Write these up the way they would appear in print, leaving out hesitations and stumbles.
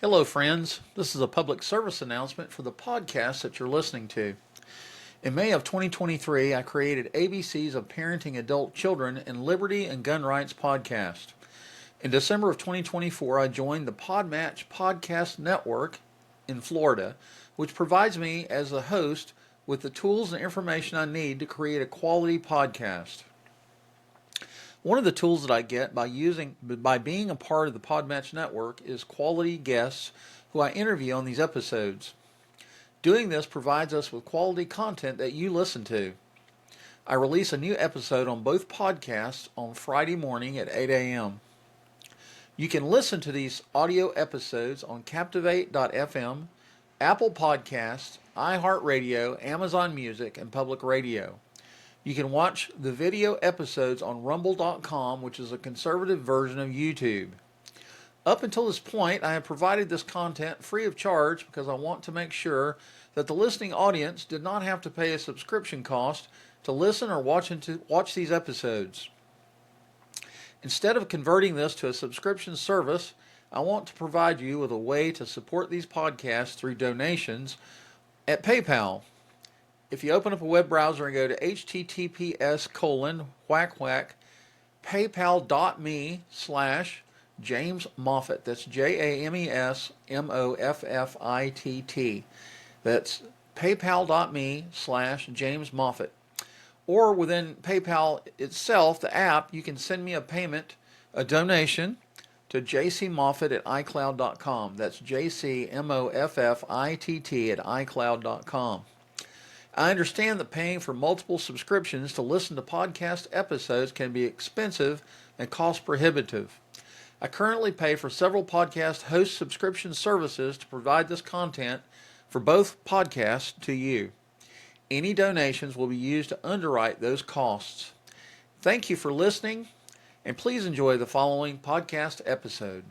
Hello, friends. This is a public service announcement for the podcast that you're listening to. In May of 2023, I created ABCs of Parenting Adult Children in Liberty and Gun Rights podcast. In December of 2024, I joined the Podmatch Podcast Network in Florida, which provides me as the host with the tools and information I need to create a quality podcast. One of the tools that I get by being a part of the Podmatch Network is quality guests who I interview on these episodes. Doing this provides us with quality content that you listen to. I release a new episode on both podcasts on Friday morning at 8 a.m. You can listen to these audio episodes on Captivate.fm, Apple Podcasts, iHeartRadio, Amazon Music, and Public Radio. You can watch the video episodes on Rumble.com, which is a conservative version of YouTube. Up until this point, I have provided this content free of charge because I want to make sure that the listening audience did not have to pay a subscription cost to listen or watch these episodes. Instead of converting this to a subscription service, I want to provide you with a way to support these podcasts through donations at PayPal. If you open up a web browser and go to https://paypal.me/James Moffitt. That's JamesMoffitt. That's paypal.me/James Moffitt. Or within PayPal itself, the app, you can send me a donation to jcmoffitt@icloud.com. That's jcmoffitt@icloud.com. I understand that paying for multiple subscriptions to listen to podcast episodes can be expensive and cost prohibitive. I currently pay for several podcast host subscription services to provide this content for both podcasts to you. Any donations will be used to underwrite those costs. Thank you for listening, and please enjoy the following podcast episode.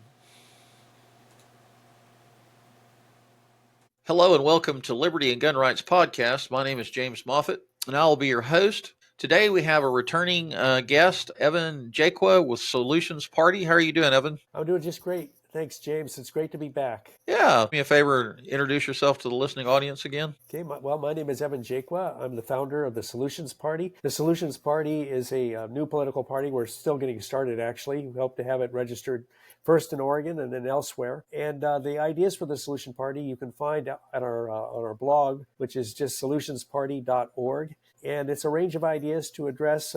Hello and welcome to Liberty and Gun Rights Podcast. My name is James Moffitt, and I will be your host. Today we have a returning guest, Evan Jaque with Solutions Party. How are you doing, Evan? I'm doing just great. Thanks, James. It's great to be back. Yeah. Do me a favor, introduce yourself to the listening audience again. Okay. My name is Evan Jaque. I'm the founder of the Solutions Party. The Solutions Party is a new political party. We're still getting started, actually. We hope to have it registered first in Oregon and then elsewhere. And the ideas for the Solution Party you can find at on our blog, which is just solutionsparty.org. And it's a range of ideas to address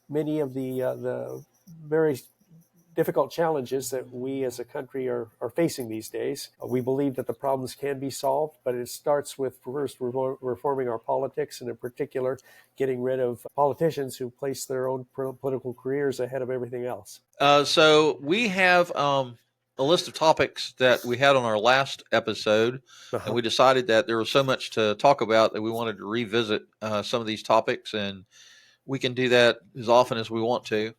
many of the very difficult challenges that we as a country are facing these days. We believe that the problems can be solved, but it starts with first reforming our politics, and in particular, getting rid of politicians who place their own political careers ahead of everything else. So we have a list of topics that we had on our last episode, and we decided that there was so much to talk about that we wanted to revisit some of these topics, and we can do that as often as we want to.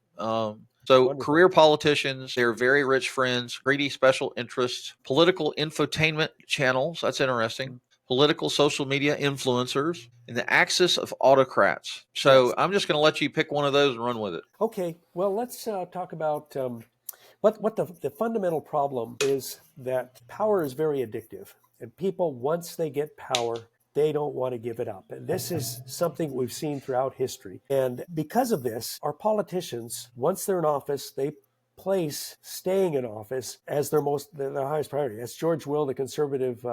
So wonderful. Career politicians, they're very rich friends, greedy special interests, political infotainment channels, that's interesting, political social media influencers, and the axis of autocrats. So yes. I'm just going to let you pick one of those and run with it. Okay, well, let's talk about what the fundamental problem is. That power is very addictive, and people, once they get power, they don't want to give it up. And this is something we've seen throughout history. And because of this, our politicians, once they're in office, they place staying in office as their highest priority. As George Will, the conservative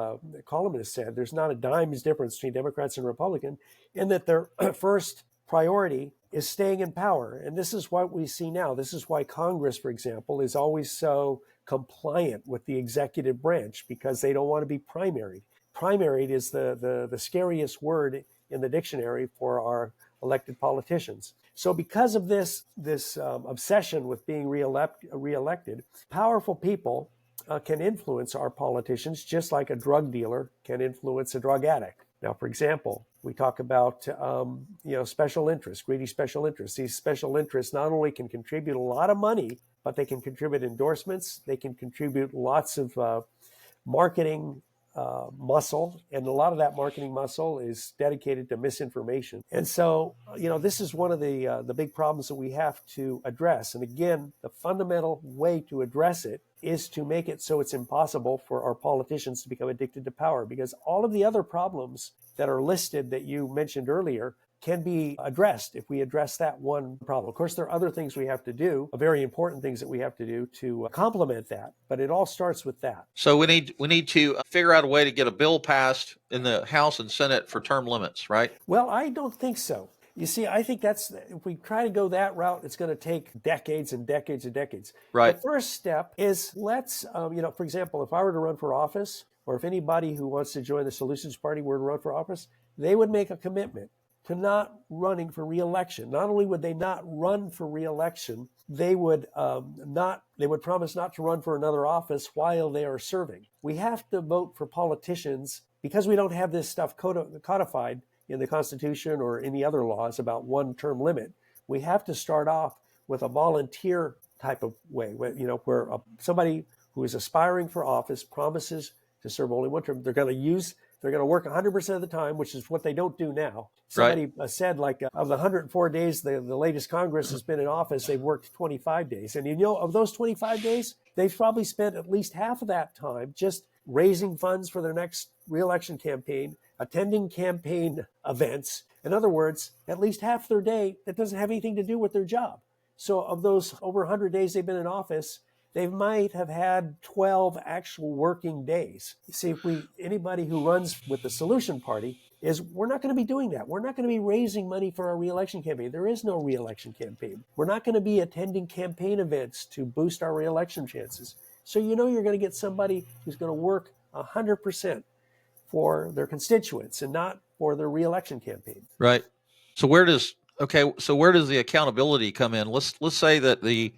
columnist, said, there's not a dime's difference between Democrats and Republicans, in that their first priority is staying in power. And this is what we see now. This is why Congress, for example, is always so compliant with the executive branch, because they don't want to be primaried. Primaried is the scariest word in the dictionary for our elected politicians. So because of this obsession with being reelected, powerful people can influence our politicians just like a drug dealer can influence a drug addict. Now, for example, we talk about special interests, greedy special interests. These special interests not only can contribute a lot of money, but they can contribute endorsements. They can contribute lots of marketing muscle, and a lot of that marketing muscle is dedicated to misinformation. And so, this is one of the big problems that we have to address. And again, the fundamental way to address it is to make it so it's impossible for our politicians to become addicted to power, because all of the other problems that are listed that you mentioned earlier can be addressed if we address that one problem. Of course, there are other things we have to do, very important things that we have to do to complement that, but it all starts with that. So we need to figure out a way to get a bill passed in the House and Senate for term limits, right? Well, I don't think so. You see, I think if we try to go that route, it's going to take decades and decades and decades. Right. The first step is let's, for example, if I were to run for office, or if anybody who wants to join the Solutions Party were to run for office, they would make a commitment to not running for reelection. Not only would they not run for reelection, they would promise not to run for another office while they are serving. We have to vote for politicians because we don't have this stuff codified in the Constitution or any other laws about one-term limit. We have to start off with a volunteer type of way, where somebody who is aspiring for office promises to serve only one term. They're going to work 100% of the time, which is what they don't do now. Somebody said, of the 104 days the latest Congress has been in office, they've worked 25 days. And of those 25 days, they've probably spent at least half of that time just raising funds for their next reelection campaign, attending campaign events. In other words, at least half their day that doesn't have anything to do with their job. So of those over 100 days they've been in office, they might have had 12 actual working days. You see, anybody who runs with the Solution Party we're not going to be doing that. We're not going to be raising money for our reelection campaign. There is no reelection campaign. We're not going to be attending campaign events to boost our reelection chances. So you're going to get somebody who's going to work 100% for their constituents and not for their reelection campaign. Right. So where does the accountability come in? Let's say that the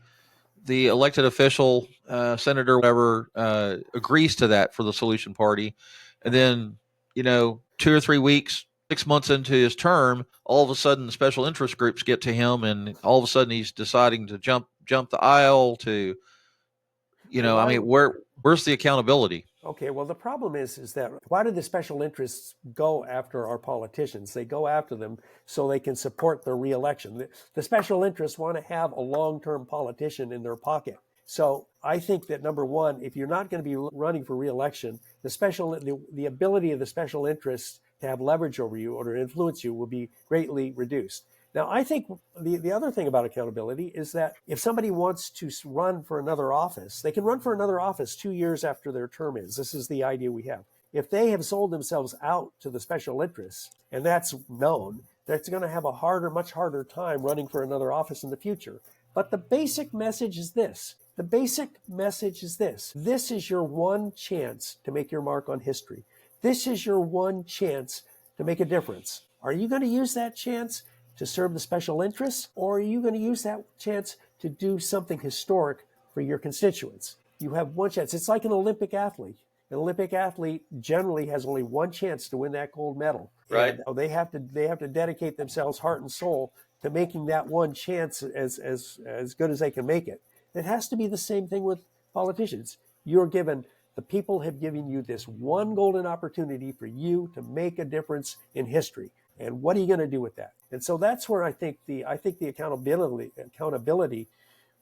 elected official, senator, whatever, agrees to that for the Solution Party, and then 2 or 3 weeks, 6 months into his term, all of a sudden the special interest groups get to him, and all of a sudden he's deciding to jump the aisle to, where's the accountability? Okay, well, the problem is that why do the special interests go after our politicians? They go after them so they can support their reelection. The special interests want to have a long-term politician in their pocket. So I think that, number one, if you're not going to be running for reelection, the ability of the special interests to have leverage over you or to influence you will be greatly reduced. Now, I think the other thing about accountability is that if somebody wants to run for another office, they can run for another office 2 years after their term is. This is the idea we have. If they have sold themselves out to the special interests, and that's known, that's going to have a much harder time running for another office in the future. But the basic message is this. This is your one chance to make your mark on history. This is your one chance to make a difference. Are you going to use that chance to serve the special interests, or are you going to use that chance to do something historic for your constituents? You have one chance. It's like an Olympic athlete. An Olympic athlete generally has only one chance to win that gold medal. Right. And they have to dedicate themselves heart and soul to making that one chance as good as they can make it. It has to be the same thing with politicians. The people have given you this one golden opportunity for you to make a difference in history. And what are you going to do with that? And so that's where I think the accountability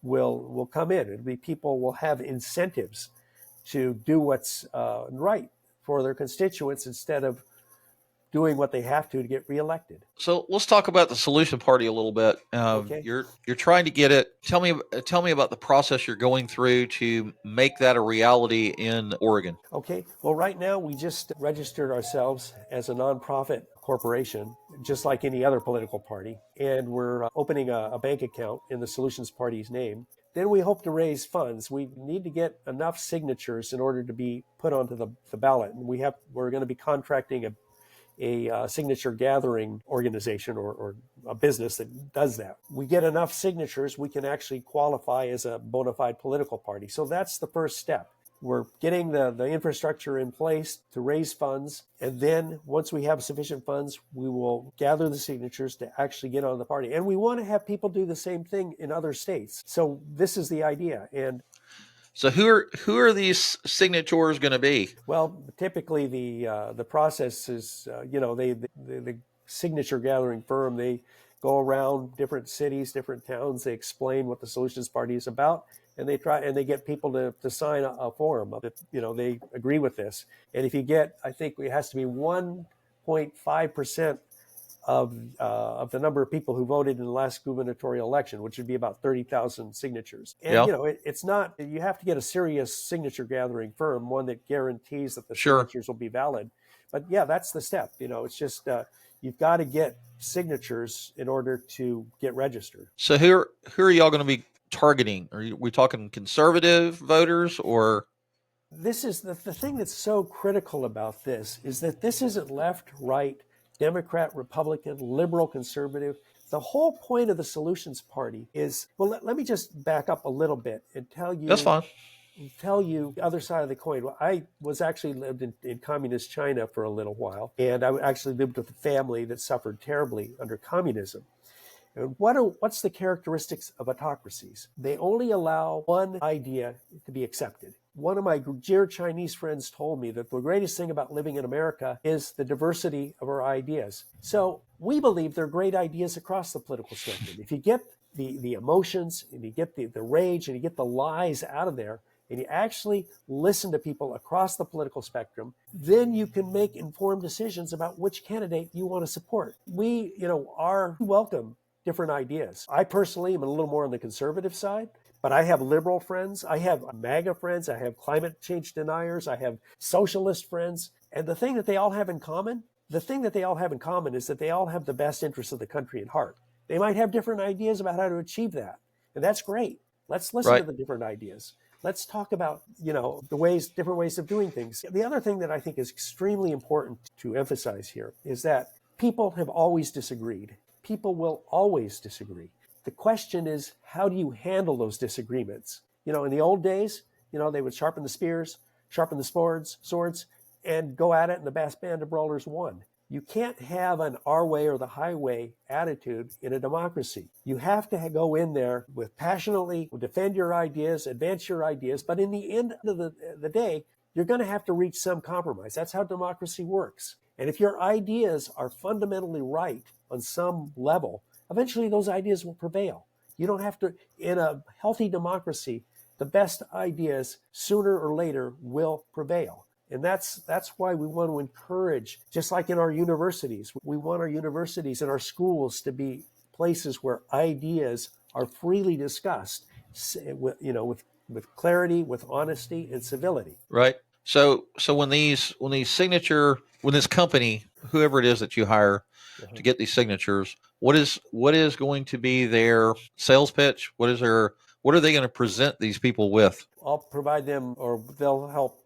will come in. It'll be people will have incentives to do what's right for their constituents instead of doing what they have to get reelected. So let's talk about the Solution Party a little bit. Okay. You're trying to get it. Tell me about the process you're going through to make that a reality in Oregon. Okay. Well, right now we just registered ourselves as a nonprofit corporation, just like any other political party, and we're opening a bank account in the Solutions Party's name. Then we hope to raise funds. We need to get enough signatures in order to be put onto the ballot, and we're going to be contracting a signature gathering organization or a business that does that. We get enough signatures, we can actually qualify as a bona fide political party. So that's the first step. We're getting the infrastructure in place to raise funds. And then once we have sufficient funds, we will gather the signatures to actually get on the party. And we want to have people do the same thing in other states. So this is the idea. And so who are these signatures going to be? Well, typically the process is, the signature gathering firm, they go around different cities, different towns. They explain what the Solutions Party is about. and they get people to sign a form that, they agree with this. And if you get, I think it has to be 1.5% of the number of people who voted in the last gubernatorial election, which would be about 30,000 signatures. And, Yeah. it's not, you have to get a serious signature gathering firm, one that guarantees that the Sure. signatures will be valid. But yeah, that's the step. It's just, you've got to get signatures in order to get registered. So who are y'all going to be targeting? Are we talking conservative voters or? This is the thing that's so critical about this is that this isn't left, right, Democrat, Republican, liberal, conservative. The whole point of the Solutions Party is, well, let me just back up a little bit and tell you. That's fine. Tell you the other side of the coin. Well, I was actually lived in communist China for a little while, and I actually lived with a family that suffered terribly under communism. And what's the characteristics of autocracies? They only allow one idea to be accepted. One of my dear Chinese friends told me that the greatest thing about living in America is the diversity of our ideas. So we believe there are great ideas across the political spectrum. If you get the emotions and you get the rage and you get the lies out of there, and you actually listen to people across the political spectrum, then you can make informed decisions about which candidate you want to support. We, are welcome different ideas. I personally am a little more on the conservative side, but I have liberal friends. I have MAGA friends. I have climate change deniers. I have socialist friends. And the thing that they all have in common is that they all have the best interests of the country at heart. They might have different ideas about how to achieve that. And that's great. Let's listen to the different ideas. Let's talk about, different ways of doing things. The other thing that I think is extremely important to emphasize here is that people have always disagreed. People will always disagree. The question is, how do you handle those disagreements? In the old days, they would sharpen the spears, sharpen the swords, and go at it, and the vast band of brawlers won. You can't have an our way or the highway attitude in a democracy. You have to go in there with passionately defend your ideas, advance your ideas, but in the end of the day, you're going to have to reach some compromise. That's how democracy works. And if your ideas are fundamentally right on some level, eventually those ideas will prevail. You don't have to, in a healthy democracy, the best ideas sooner or later will prevail. And that's why we want to encourage, just like in our universities, we want our universities and our schools to be places where ideas are freely discussed, with clarity, with honesty and civility. Right. So when this company, whoever it is that you hire to get these signatures, what is going to be their sales pitch? What are they going to present these people with? I'll provide them, or they'll help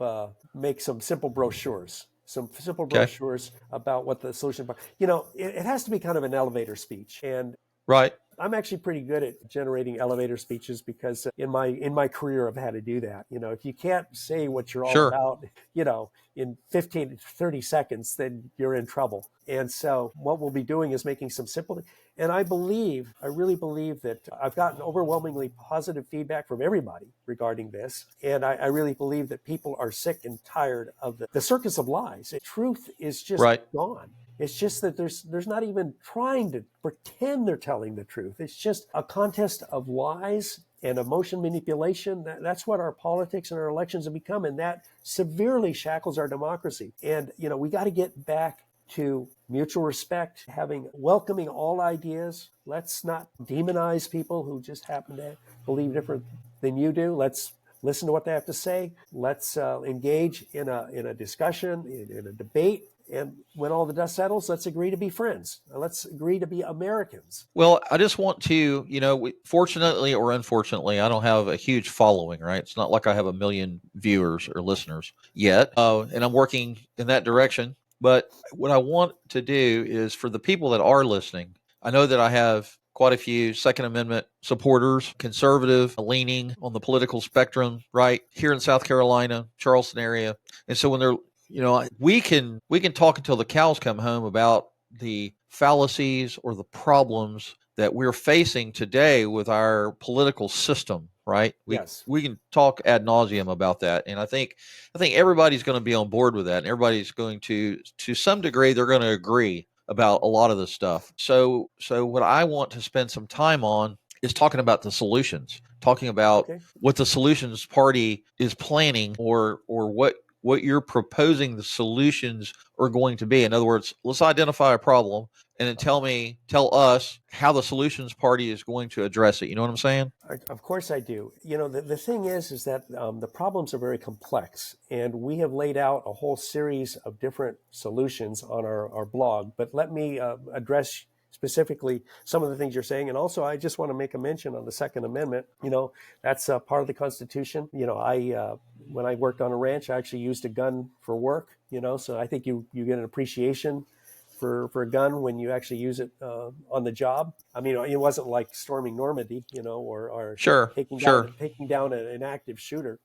make some simple brochures. About what the solution. It has to be kind of an elevator speech, and right. I'm actually pretty good at generating elevator speeches because in my career I've had to do that. If you can't say what you're all about, in 15 to 30 seconds, then you're in trouble. And so what we'll be doing is making some simple, and I really believe that I've gotten overwhelmingly positive feedback from everybody regarding this. And I really believe that people are sick and tired of the circus of lies. Truth is just gone. It's just that there's not even trying to pretend they're telling the truth. It's just a contest of lies and emotion manipulation. That's what our politics and our elections have become, and that severely shackles our democracy. And we got to get back to mutual respect, welcoming all ideas. Let's not demonize people who just happen to believe different than you do. Let's listen to what they have to say. Let's engage in a discussion, in a debate. And when all the dust settles, let's agree to be friends. Let's agree to be Americans. Well, I just want to, fortunately or unfortunately, I don't have a huge following, right? It's not like I have 1 million viewers or listeners yet. And I'm working in that direction. But what I want to do is for the people that are listening, I know that I have quite a few Second Amendment supporters, conservative, leaning on the political spectrum, right? Here in South Carolina, Charleston area. And so when they're we can talk until the cows come home about the fallacies or the problems that we're facing today with our political system, right? We can talk ad nauseum about that, and I think everybody's going to be on board with that, and everybody's going to some degree they're going to agree about a lot of this stuff. So what I want to spend some time on is talking about the solutions, talking about Okay. what the Solutions Party is planning, or what you're proposing the solutions are going to be. In other words, let's identify a problem and then tell us how the Solutions Party is going to address it. You know what I'm saying? Of course I do. The thing is that the problems are very complex, and we have laid out a whole series of different solutions on our blog. But let me address specifically some of the things you're saying. And also, I just want to make a mention on the Second Amendment. That's part of the Constitution. When I worked on a ranch, I actually used a gun for work, so I think you get an appreciation for a gun when you actually use it on the job. I mean, it wasn't like storming Normandy, or Sure, sure. taking down an active shooter.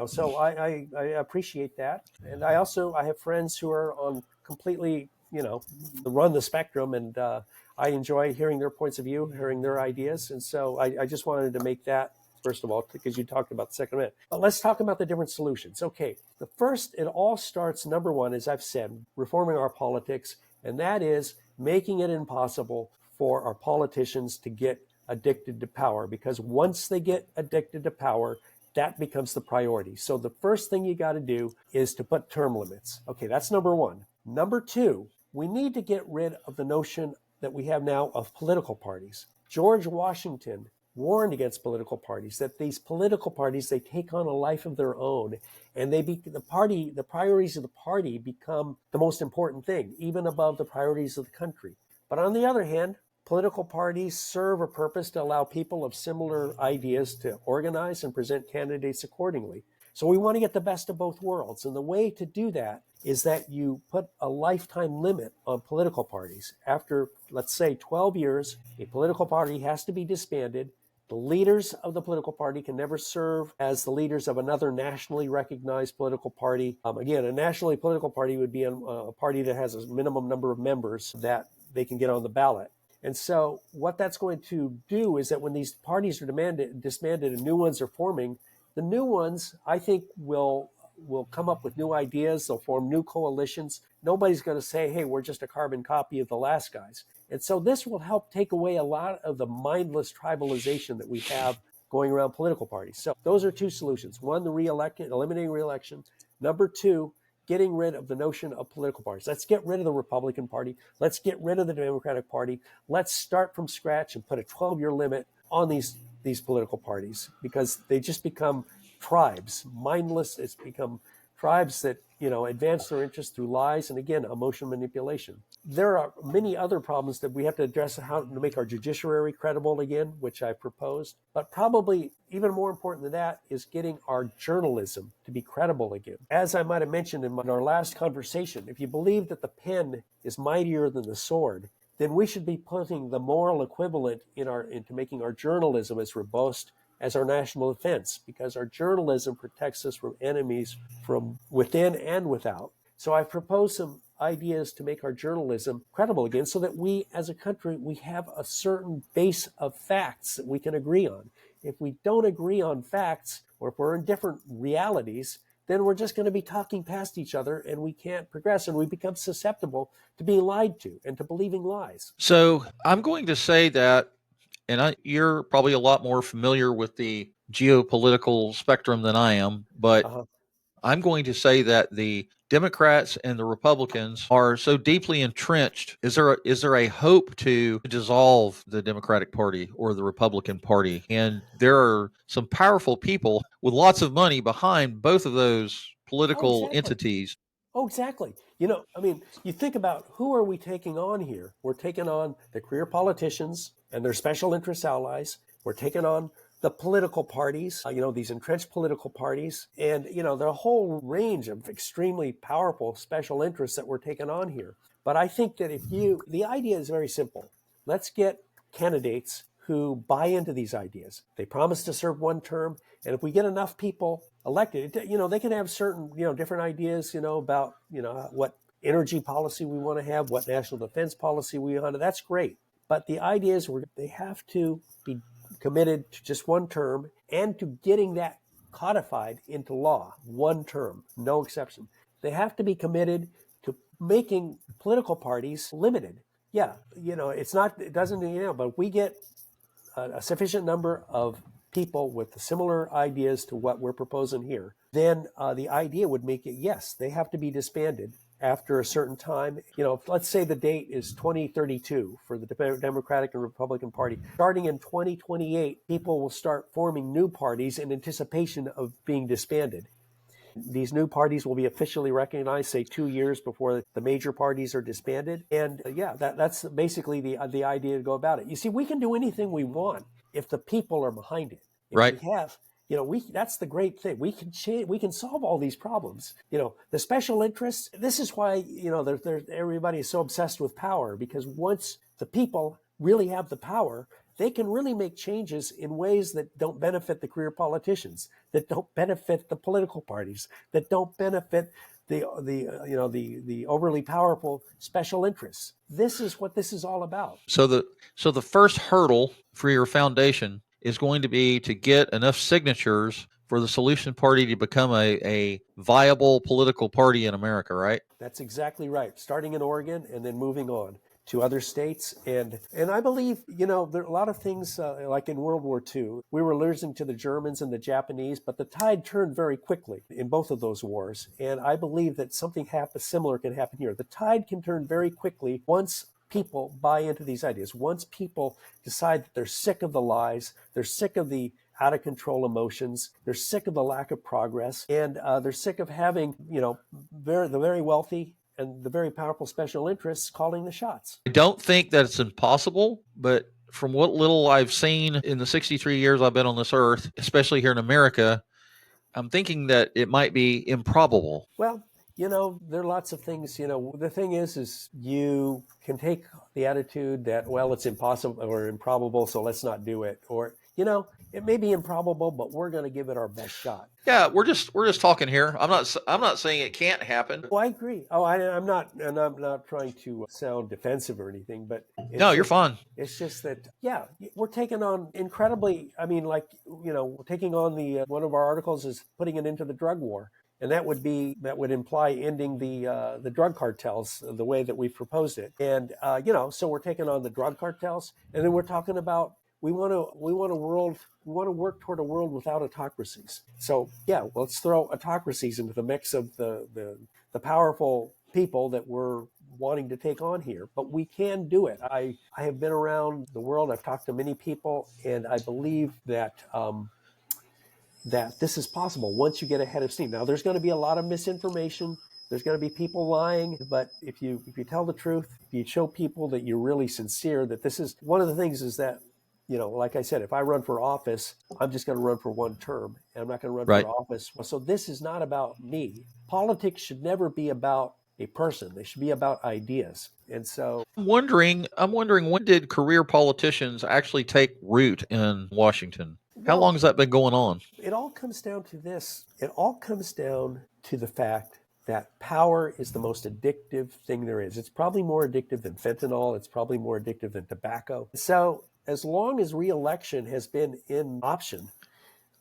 So I appreciate that, and I have friends who are on completely, run the spectrum, and I enjoy hearing their points of view, hearing their ideas, and so I just wanted to make that. First of all, because you talked about the Second Amendment. But let's talk about the different solutions. Okay, it all starts, number one, as I've said, reforming our politics, and that is making it impossible for our politicians to get addicted to power, because once they get addicted to power, that becomes the priority. So the first thing you got to do is to put term limits. Okay, that's number one. Number two, we need to get rid of the notion that we have now of political parties. George Washington warned against political parties, that these political parties, they take on a life of their own, and the priorities of the party become the most important thing, even above the priorities of the country. But on the other hand, political parties serve a purpose to allow people of similar ideas to organize and present candidates accordingly. So we want to get the best of both worlds. And the way to do that is that you put a lifetime limit on political parties. After, let's say, 12 years, a political party has to be disbanded. The leaders of the political party can never serve as the leaders of another nationally recognized political party. Again, a nationally political party would be a party that has a minimum number of members that they can get on the ballot. And so what that's going to do is that when these parties are disbanded and new ones are forming, the new ones, I think, will come up with new ideas. They'll form new coalitions. Nobody's going to say, hey, we're just a carbon copy of the last guys. And so this will help take away a lot of the mindless tribalization that we have going around political parties. So those are two solutions. One, eliminating reelection. Number two, getting rid of the notion of political parties. Let's get rid of the Republican Party. Let's get rid of the Democratic Party. Let's start from scratch and put a 12-year limit on these political parties, because they just become tribes, mindless. It's become tribes that, advance their interests through lies and, again, emotional manipulation. There are many other problems that we have to address, how to make our judiciary credible again, which I proposed. But probably even more important than that is getting our journalism to be credible again. As I might have mentioned in our last conversation, if you believe that the pen is mightier than the sword, then we should be putting the moral equivalent into making our journalism as robust as our national defense, because our journalism protects us from enemies from within and without. So I've proposed some ideas to make our journalism credible again, so that we as a country, we have a certain base of facts that we can agree on. If we don't agree on facts, or if we're in different realities, then we're just going to be talking past each other, and we can't progress, and we become susceptible to being lied to and to believing lies. So I'm going to say that, and you're probably a lot more familiar with the geopolitical spectrum than I am, but I'm going to say that the Democrats and the Republicans are so deeply entrenched. Is there a hope to dissolve the Democratic Party or the Republican Party? And there are some powerful people with lots of money behind both of those political entities. Oh, exactly. You think about, who are we taking on here? We're taking on the career politicians and their special interest allies. We're taking on the political parties, these entrenched political parties, and, the whole range of extremely powerful special interests that we're taking on here. But I think that the idea is very simple. Let's get candidates who buy into these ideas. They promise to serve one term. And if we get enough people elected, they can have certain, different ideas, about, what energy policy we want to have, what national defense policy we want to. That's great. But the idea is they have to be committed to just one term, and to getting that codified into law, one term, no exception. They have to be committed to making political parties limited. Yeah, it doesn't, but we get a sufficient number of people with similar ideas to what we're proposing here, then the idea would make it, yes, they have to be disbanded after a certain time. Let's say the date is 2032 for the Democratic and Republican Party. Starting in 2028, people will start forming new parties in anticipation of being disbanded. These new parties will be officially recognized, say, 2 years before the major parties are disbanded. And that's basically the idea to go about it. You see, we can do anything we want if the people are behind it. If Right. we have, that's the great thing. We can change, we can solve all these problems. The special interests, this is why, everybody is so obsessed with power, because once the people really have the power, they can really make changes in ways that don't benefit the career politicians, that don't benefit the political parties, that don't benefit the overly powerful special interests. This is what this is all about. So the first hurdle for your foundation is going to be to get enough signatures for the Solution Party to become a viable political party in America, right? That's exactly right. Starting in Oregon and then moving on to other states. And I believe, there are a lot of things like in World War II, we were losing to the Germans and the Japanese, but the tide turned very quickly in both of those wars. And I believe that something similar can happen here. The tide can turn very quickly once people buy into these ideas, once people decide that they're sick of the lies, they're sick of the out of control emotions, they're sick of the lack of progress, and they're sick of having, the very wealthy and the very powerful special interests calling the shots. I don't think that it's impossible, but from what little I've seen in the 63 years I've been on this earth, especially here in America, I'm thinking that it might be improbable. Well, there are lots of things. The thing is you can take the attitude that, well, it's impossible or improbable, so let's not do it. Or, it may be improbable, but we're going to give it our best shot. Yeah, we're just talking here. I'm not saying it can't happen. Oh, I agree. Oh, I'm not trying to sound defensive or anything, but No, you're fine. It's just that, we're taking on incredibly. I mean, taking on the one of our articles is putting an end to the drug war. And that would imply ending the drug cartels the way that we've proposed it. And so we're taking on the drug cartels, and then we're talking about we want to work toward a world without autocracies. So let's throw autocracies into the mix of the powerful people that we're wanting to take on here. But we can do it. I have been around the world. I've talked to many people, and I believe that. That this is possible once you get ahead of steam. Now, there's going to be a lot of misinformation. There's going to be people lying. But if you tell the truth, if you show people that you're really sincere, that this is one of the things is that, like I said, if I run for office, I'm just going to run for one term, and I'm not going to run for office. So this is not about me. Politics should never be about a person. They should be about ideas. And so I'm wondering when did career politicians actually take root in Washington? How long has that been going on? It all comes down to this. It all comes down to the fact that power is the most addictive thing there is. It's probably more addictive than fentanyl. It's probably more addictive than tobacco. So as long as reelection has been in option,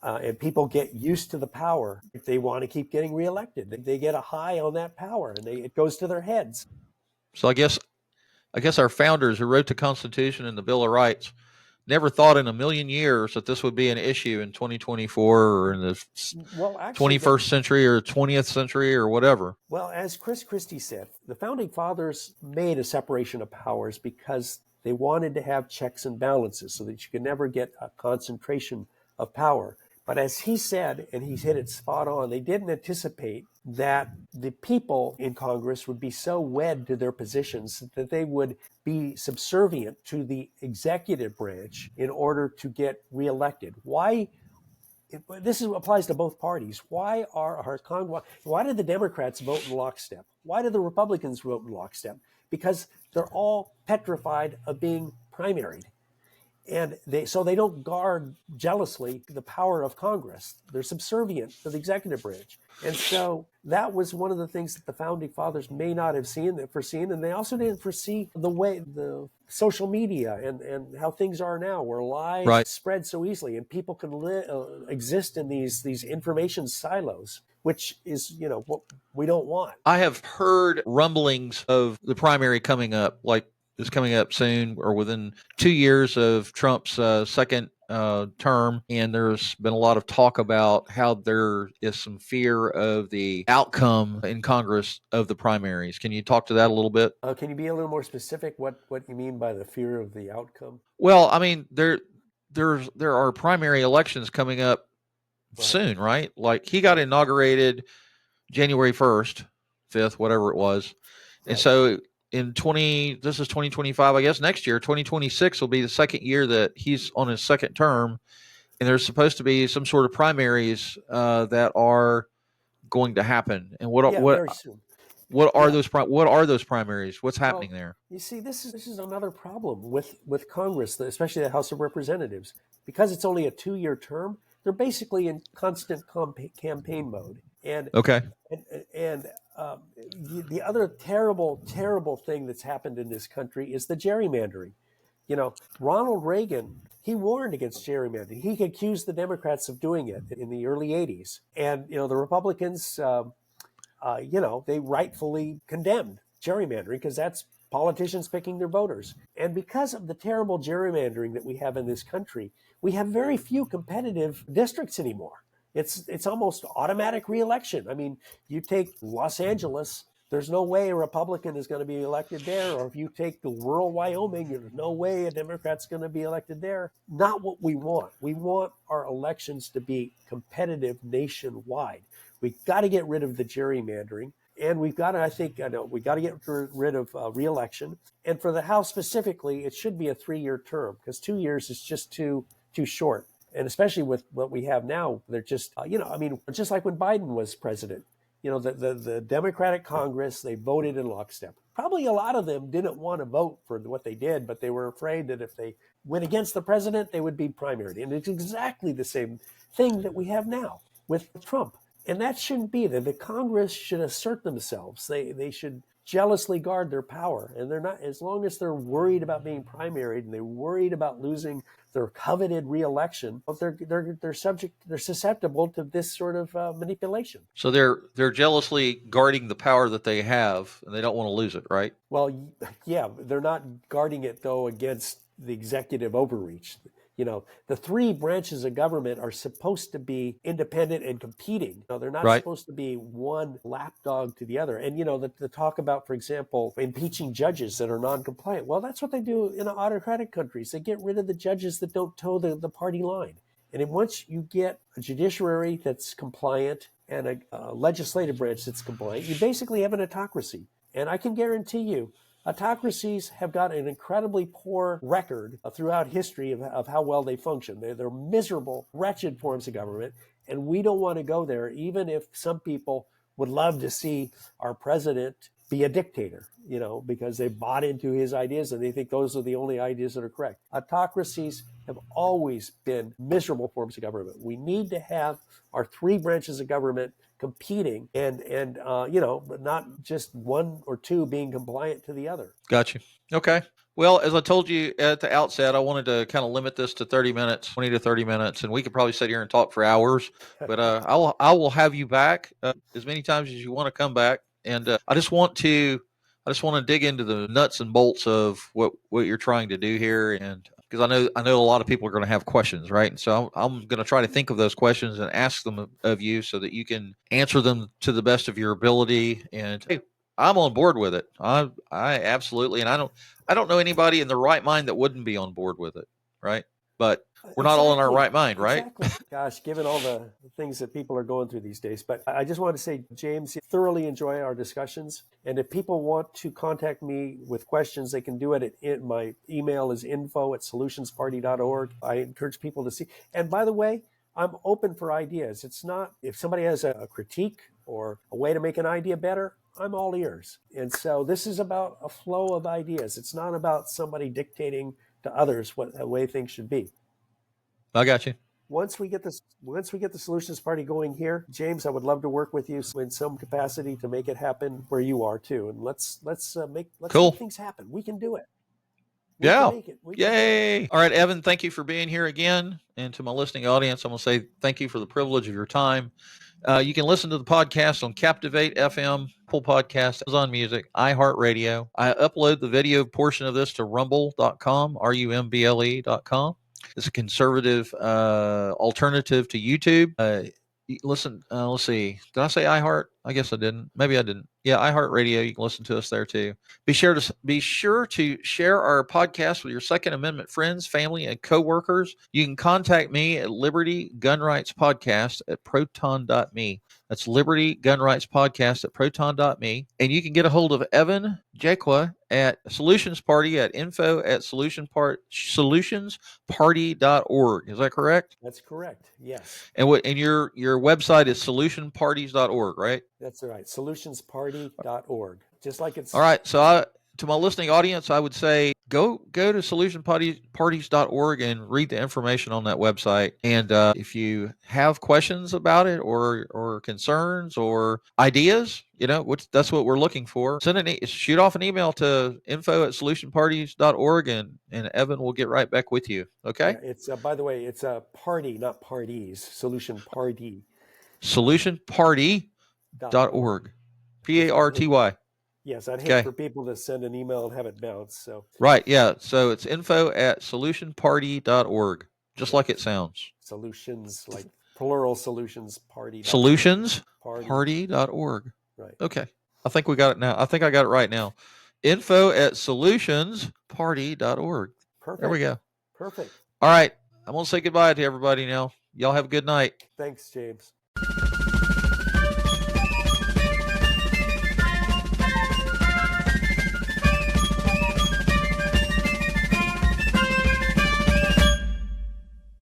and people get used to the power, if they want to keep getting reelected, they get a high on that power, and it goes to their heads. So I guess our founders who wrote the Constitution and the Bill of Rights never thought in a million years that this would be an issue in 2024 or in the 21st century or 20th century or whatever. Well, as Chris Christie said, the Founding Fathers made a separation of powers because they wanted to have checks and balances so that you could never get a concentration of power. But as he said, and he's hit it spot on, they didn't anticipate that the people in Congress would be so wed to their positions that they would be subservient to the executive branch in order to get reelected. Why? This applies to both parties. Why did the Democrats vote in lockstep? Why did the Republicans vote in lockstep? Because they're all petrified of being primaried. And so they don't guard jealously the power of Congress. They're subservient to the executive branch. And so that was one of the things that the Founding Fathers may not have foreseen. And they also didn't foresee the way the social media and how things are now, where lies spread so easily and people can exist in these information silos, which is, what we don't want. I have heard rumblings of the primary coming up, like is coming up soon, or within 2 years of Trump's second term, and there's been a lot of talk about how there is some fear of the outcome in Congress of the primaries. Can you talk to that a little bit? Can you be a little more specific? What you mean by the fear of the outcome? Well, I mean there are primary elections coming up Right. soon, right? Like he got inaugurated January 1st, 5th, whatever it was. And Right. so this is 2025, I guess next year, 2026 will be the second year that he's on his second term. And there's supposed to be some sort of primaries that are going to happen. And Yeah, very soon. what are Yeah. those primaries? What's happening Well, there? you see, this is another problem with Congress, especially the House of Representatives, because it's only a 2-year term. They're basically in constant campaign mode, and Okay. and the other terrible thing that's happened in this country is the gerrymandering. Ronald Reagan, he warned against gerrymandering. He accused the Democrats of doing it in the early 80s. And, the Republicans, they rightfully condemned gerrymandering because that's politicians picking their voters. And because of the terrible gerrymandering that we have in this country, we have very few competitive districts anymore. It's almost automatic reelection. I mean, you take Los Angeles, there's no way a Republican is going to be elected there. Or if you take the rural Wyoming, there's no way a Democrat's going to be elected there. Not what we want. We want our elections to be competitive nationwide. We've got to get rid of the gerrymandering. And we've got to, we got to get rid of reelection. And for the House specifically, it should be a 3-year term because 2 years is just too short. And especially with what we have now, they're just, just like when Biden was president, the Democratic Congress, they voted in lockstep. Probably a lot of them didn't want to vote for what they did, but they were afraid that if they went against the president, they would be primaried. And it's exactly the same thing that we have now with Trump. And that shouldn't be. The Congress should assert themselves. They should jealously guard their power. And they're not, as long as they're worried about being primaried and they're worried about losing their coveted reelection, they're susceptible to this sort of manipulation. So they're jealously guarding the power that they have, and they don't want to lose it, right? Well, yeah, they're not guarding it though against the executive overreach. The 3 branches of government are supposed to be independent and competing. They're not Right. supposed to be one lapdog to the other. And, the talk about, for example, impeaching judges that are non-compliant. Well, that's what they do in autocratic countries. They get rid of the judges that don't toe the party line. And then once you get a judiciary that's compliant and a legislative branch that's compliant, you basically have an autocracy. And I can guarantee you, autocracies have got an incredibly poor record throughout history of how well they function. They're miserable, wretched forms of government, and we don't want to go there, even if some people would love to see our president be a dictator, because they bought into his ideas and they think those are the only ideas that are correct. Autocracies have always been miserable forms of government. We need to have our 3 branches of government competing and but not just one or two being compliant to the other. Gotcha. Okay. Well, as I told you at the outset, I wanted to kind of limit this to 30 minutes, 20 to 30 minutes, and we could probably sit here and talk for hours, but I will have you back as many times as you want to come back. And I just want to dig into the nuts and bolts of what you're trying to do here. And because I know a lot of people are going to have questions, right? And so I'm going to try to think of those questions and ask them of you so that you can answer them to the best of your ability. And hey, I'm on board with it. I absolutely, and I don't know anybody in their right mind that wouldn't be on board with it, right? But we're not all in our right mind, right? Exactly. Gosh, given all the things that people are going through these days. But I just want to say, James, thoroughly enjoy our discussions. And if people want to contact me with questions, they can do it. My email is info@solutionsparty.org. I encourage people to see. And by the way, I'm open for ideas. It's not, if somebody has a critique or a way to make an idea better, I'm all ears. And so this is about a flow of ideas. It's not about somebody dictating to others what the way things should be. I got you. Once we get the Solutions Party going here, James, I would love to work with you in some capacity to make it happen where you are too. And let's make things happen. We can do it. We can make it. Yay. All right, Evan, thank you for being here again. And to my listening audience, I'm going to say thank you for the privilege of your time. You can listen to the podcast on Captivate FM, Apple Podcast, Amazon Music, iHeartRadio. I upload the video portion of this to rumble.com, rumble.com. It's a conservative alternative to YouTube. Listen, let's see. Did I say iHeart? I guess I didn't. Maybe I didn't. Yeah, iHeartRadio. You can listen to us there too. Be sure to share our podcast with your Second Amendment friends, family, and coworkers. You can contact me at Liberty Gun Rights Podcast at proton.me. That's Liberty Gun Rights Podcast at proton.me. And you can get a hold of Evan Jaque at Solutions Party at info@solutionsparty.org. Is that correct? That's correct. Yes. And your website is solutionparties.org, right? That's right. Solutionsparty.org. Just like it's. All right. So to my listening audience, I would say go to solutionparties.org and read the information on that website. And if you have questions about it or concerns or ideas, that's what we're looking for. Shoot off an email to info@solutionparties.org and Evan will get right back with you. Okay. Yeah, it's by the way, it's a party, not parties. Solution Party. Solutionparty.org. PARTY. Yes, I'd hate for people to send an email and have it bounce. So right, yeah. So it's info@solutionparty.org, just like it sounds. Solutions, like plural solutions party. Solutionsparty.org. Right. Okay. I think we got it now. I think I got it right now. Info@solutionsparty.org. Perfect. There we go. Perfect. All right. I'm going to say goodbye to everybody now. Y'all have a good night. Thanks, James.